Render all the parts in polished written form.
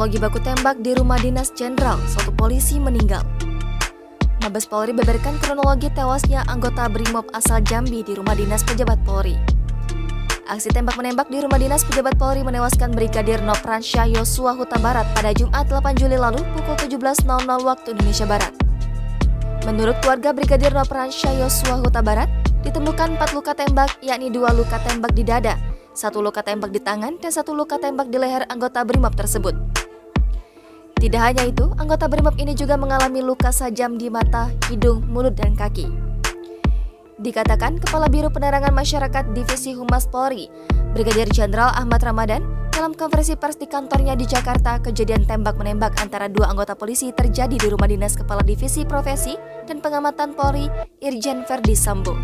kronologi baku tembak di rumah dinas jenderal, satu polisi meninggal. Mabes Polri beberkan kronologi tewasnya anggota Brimob asal Jambi di rumah dinas pejabat Polri. Aksi tembak-menembak di rumah dinas pejabat Polri menewaskan Brigadir Nofransyah Yosua Huta Barat pada Jumat 8 Juli lalu pukul 17.00 waktu Indonesia Barat. Menurut keluarga Brigadir Nofransyah Yosua Huta Barat, ditemukan 4 luka tembak, yakni 2 luka tembak di dada, 1 luka tembak di tangan, dan 1 luka tembak di leher anggota Brimob tersebut. Tidak hanya itu, anggota Brimob ini juga mengalami luka sajam di mata, hidung, mulut, dan kaki. Dikatakan Kepala Biro Penerangan Masyarakat Divisi Humas Polri, Brigadir Jenderal Ahmad Ramadan, dalam konferensi pers di kantornya di Jakarta, kejadian tembak-menembak antara 2 anggota polisi terjadi di rumah dinas Kepala Divisi Profesi dan Pengamatan Polri, Irjen Verdi Sambo.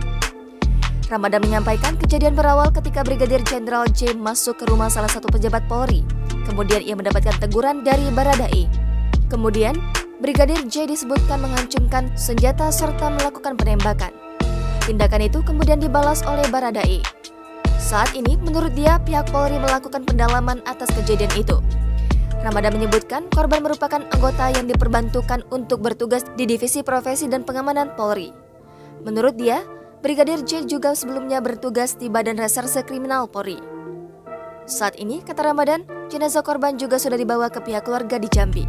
Ramadan menyampaikan kejadian berawal ketika Brigadir Jenderal J masuk ke rumah salah satu pejabat Polri. Kemudian ia mendapatkan teguran dari Baradae. Kemudian, Brigadir J disebutkan mengacungkan senjata serta melakukan penembakan. Tindakan itu kemudian dibalas oleh Baradae. Saat ini, menurut dia, pihak Polri melakukan pendalaman atas kejadian itu. Ramadan menyebutkan korban merupakan anggota yang diperbantukan untuk bertugas di Divisi Profesi dan Pengamanan Polri. Menurut dia, Brigadir J juga sebelumnya bertugas di Badan Reserse Kriminal Polri. Saat ini, kata Ramadan, jenazah korban juga sudah dibawa ke pihak keluarga di Jambi.